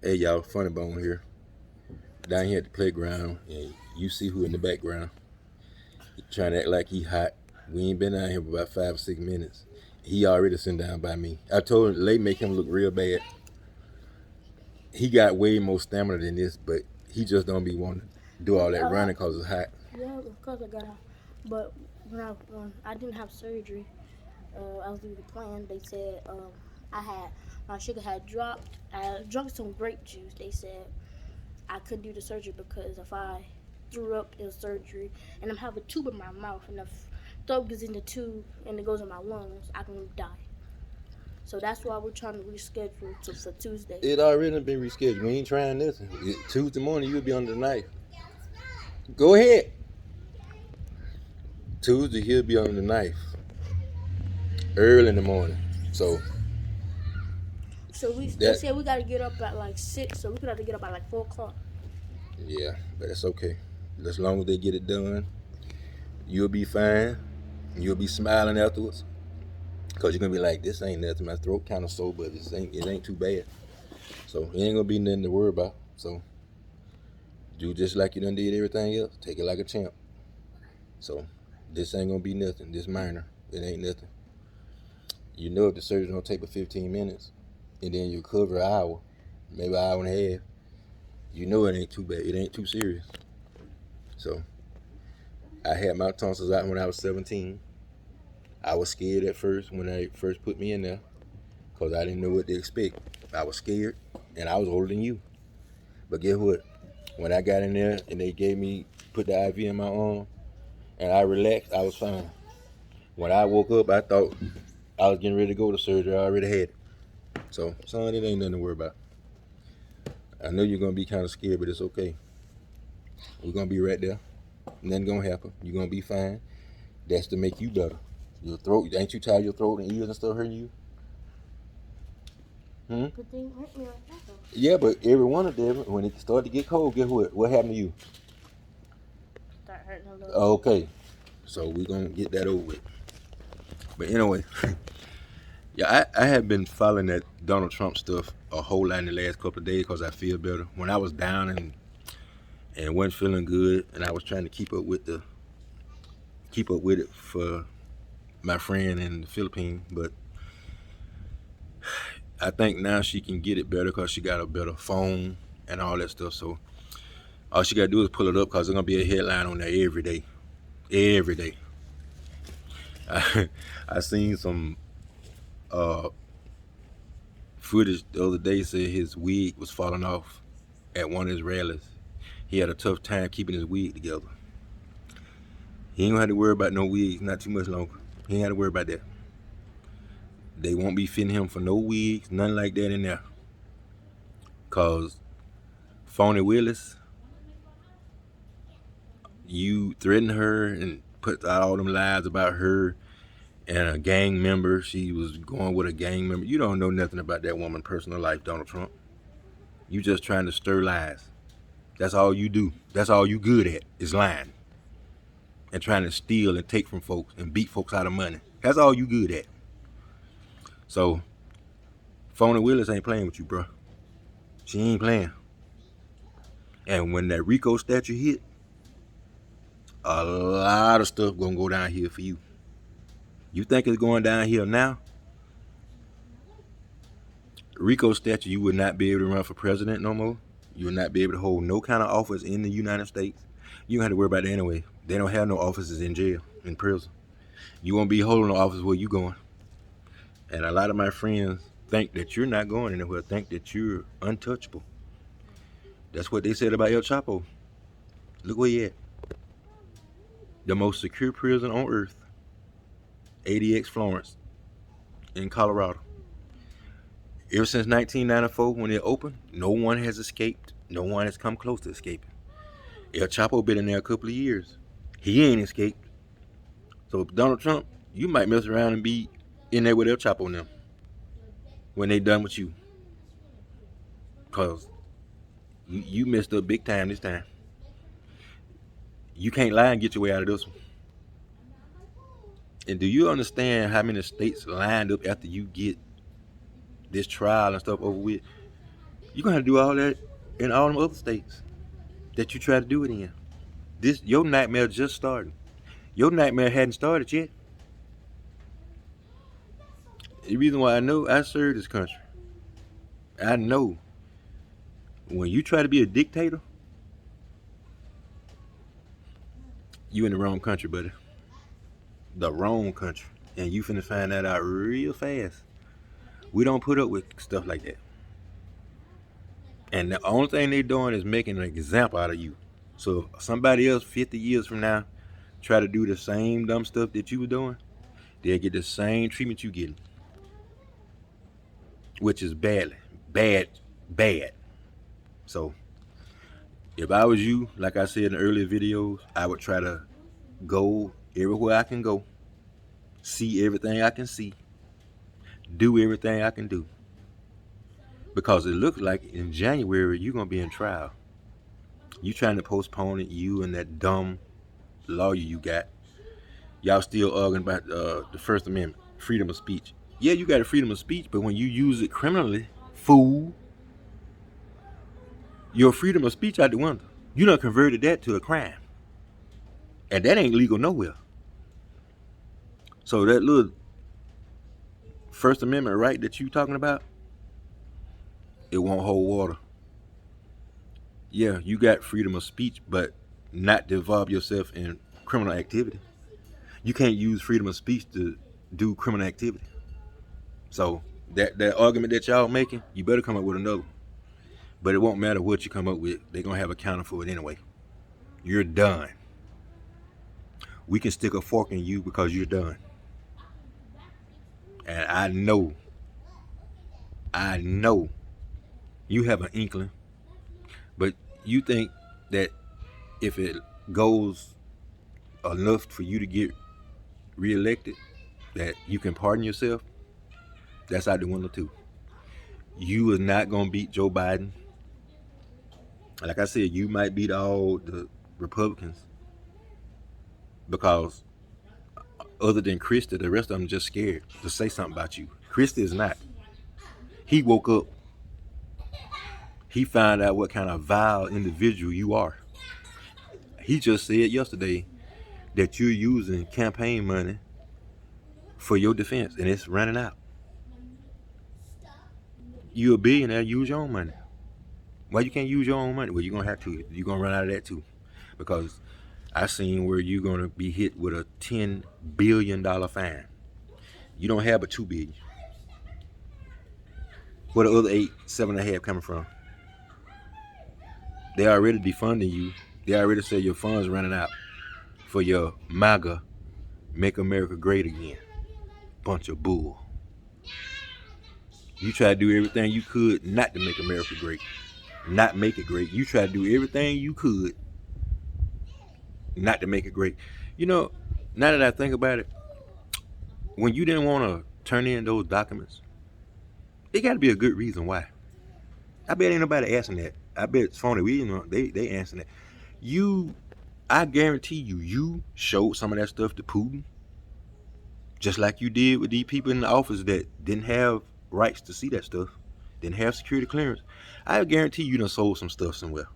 Hey y'all, Funny Bone here. Down here at the playground, and you see who in the background. He trying to act like he hot. We ain't been out here for about 5 or 6 minutes. He already sitting down by me. I told him they make him look real bad. He got way more stamina than this, but he just don't be wanting to do all that running because it's hot. Yeah, of course I got out. But when I didn't have surgery, I was doing the plan. They said I had my sugar had dropped. I had drunk some grape juice. They said I couldn't do the surgery because if I threw up in surgery and I'm having a tube in my mouth and the throat gets in the tube and it goes in my lungs, I can die. So that's why we're trying to reschedule for Tuesday. It already been rescheduled. We ain't trying this. Tuesday morning, you'll be under the knife. Go ahead. Tuesday, he'll be under the knife. Early in the morning. So They said we gotta get up at like 6, so we could have to get up at like 4 o'clock. yeah, but it's okay. As long as they get it done, you'll be fine. You'll be smiling afterwards. Cause you're gonna be like, this ain't nothing. My throat kind of sore, but it ain't too bad. So it ain't gonna be nothing to worry about. So do just like you done did everything else. Take it like a champ. So this ain't gonna be nothing. This minor, it ain't nothing. You know if the surgery don't take but 15 minutes, and then you cover an hour, maybe an hour and a half. You know it ain't too bad. It ain't too serious. So I had my tonsils out when I was 17. I was scared at first when they first put me in there because I didn't know what to expect. I was scared, and I was older than you. But guess what? When I got in there and they put the IV in my arm, and I relaxed, I was fine. When I woke up, I thought I was getting ready to go to surgery. I already had it. So, son, it ain't nothing to worry about. I know you're going to be kind of scared, but it's okay. We're going to be right there. Nothing going to happen. You're going to be fine. That's to make you better. Your throat, ain't you tired of your throat and ears and stuff hurting you? But they hurt me like that though. Yeah, but every one of them, when it started to get cold, guess what? What happened to you? Start hurting a little. Okay, so we're going to get that over with. But anyway, yeah, I have been following that Donald Trump stuff a whole lot in the last couple of days because I feel better. When I was down and wasn't feeling good, and I was trying to keep up with it for my friend in the Philippines, but I think now she can get it better because she got a better phone and all that stuff. So all she got to do is pull it up because there's going to be a headline on there every day. Every day. I seen some footage the other day said his wig was falling off at one of his rallies. He had a tough time keeping his wig together. He ain't gonna have to worry about no wigs, not too much longer. He ain't have to worry about that. They won't be fitting him for no wigs, nothing like that in there. Cause Phony Willis, you threatened her and put out all them lies about her and a gang member. She was going with a gang member. You don't know nothing about that woman's personal life, Donald Trump. You just trying to stir lies. That's all you do. That's all you good at is lying. And trying to steal and take from folks and beat folks out of money. That's all you good at. So, Phony Willis ain't playing with you, bro. She ain't playing. And when that Rico statue hit, a lot of stuff gonna go down here for you. You think it's going down here now? Rico statue, you would not be able to run for president no more. You would not be able to hold no kind of office in the United States. You don't have to worry about that anyway. They don't have no offices in jail, in prison. You won't be holding no office where you going. And a lot of my friends think that you're not going anywhere, think that you're untouchable. That's what they said about El Chapo. Look where he at. The most secure prison on earth, ADX Florence in Colorado. Ever since 1994 when it opened, no one has escaped. No one has come close to escaping. El Chapo been in there a couple of years. He ain't escaped. So Donald Trump, you might mess around and be in there with El Chapo now when they done with you. Because you messed up big time this time. You can't lie and get your way out of this one. And do you understand how many states lined up after you get this trial and stuff over with? You're gonna have to do all that in all them other states that you try to do it in. Your nightmare just started. Your nightmare hadn't started yet. The reason why I know I serve this country, I know when you try to be a dictator, you in the wrong country, buddy. The wrong country. And you finna find that out real fast. We don't put up with stuff like that. And the only thing they doing is making an example out of you. So somebody else 50 years from now try to do the same dumb stuff that you were doing, they'll get the same treatment you getting. Which is bad. So if I was you, like I said in the earlier videos, I would try to go everywhere I can go, see everything I can see, do everything I can do. Because it looks like in January you're gonna be in trial. You trying to postpone it, you and that dumb lawyer you got. Y'all still arguing about the First Amendment, freedom of speech. Yeah, you got a freedom of speech, but when you use it criminally, fool, your freedom of speech out the window. You done converted that to a crime. And that ain't legal nowhere. So that little First Amendment right that you talking about, it won't hold water. Yeah, you got freedom of speech, but not to involve yourself in criminal activity. You can't use freedom of speech to do criminal activity. So that argument that y'all making, you better come up with another. But it won't matter what you come up with. They're going to have a counter for it anyway. You're done. We can stick a fork in you because you're done. And I know you have an inkling, but you think that if it goes enough for you to get reelected, that you can pardon yourself. That's out the window too. You are not going to beat Joe Biden. Like I said, you might beat all the Republicans because other than Christie, the rest of them just scared to say something about you. Christie is not. He woke up. He found out what kind of vile individual you are. He just said yesterday that you're using campaign money for your defense and it's running out. You're a billionaire, use your own money. Why you can't use your own money? Well, you're going to have to. You're going to run out of that too. Because I seen where you're going to be hit with a $10 billion fine. You don't have a $2 billion. Where the other 7.5 coming from? They already defunding you. They already said your funds running out for your MAGA, Make America Great Again. Bunch of bull. You try to do everything you could not to make America great. Not make it great. You try to do everything you could not to make it great. You know, now that I think about it, when you didn't want to turn in those documents, it got to be a good reason why. I bet ain't nobody asking that. I bet it's phony. They answering that. I guarantee you showed some of that stuff to Putin, just like you did with these people in the office that didn't have rights to see that stuff, didn't have security clearance. I guarantee you done sold some stuff somewhere.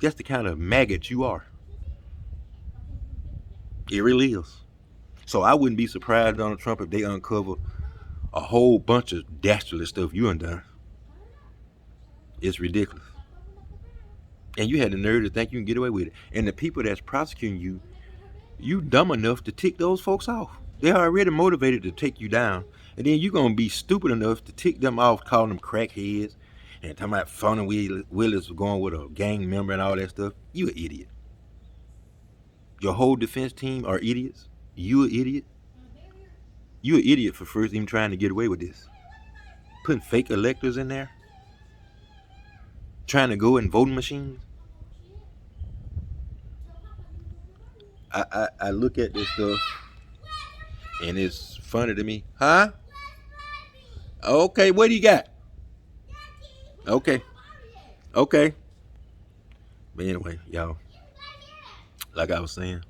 That's the kind of maggot you are. It really is. So I wouldn't be surprised, Donald Trump, if they uncover a whole bunch of dastardly stuff you undone. It's ridiculous. And you had the nerve to think you can get away with it. And the people that's prosecuting you, you dumb enough to tick those folks off. They're already motivated to take you down. And then you're going to be stupid enough to tick them off, calling them crackheads, and talking about Phony Willis going with a gang member and all that stuff. You an idiot. Your whole defense team are idiots. You an idiot. You an idiot for first even trying to get away with this. Putting fake electors in there. Trying to go in voting machines. I look at this stuff and it's funny to me. Huh? Okay, what do you got? Okay. But anyway, y'all, like I was saying,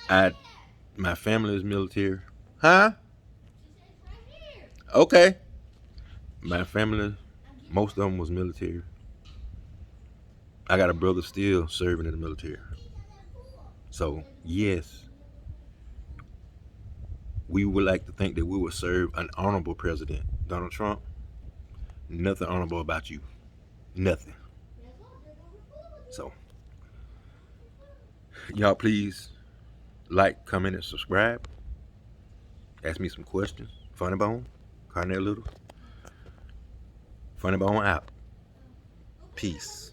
my family is military. Huh? Okay. My family Most of them was military. I got a brother still serving in the military. So, yes, we would like to think that we would serve an honorable president. Donald Trump, nothing honorable about you. Nothing. So, y'all please like, comment, and subscribe. Ask me some questions. Funny Bone, Carnell Little. Funny Bone out. Peace.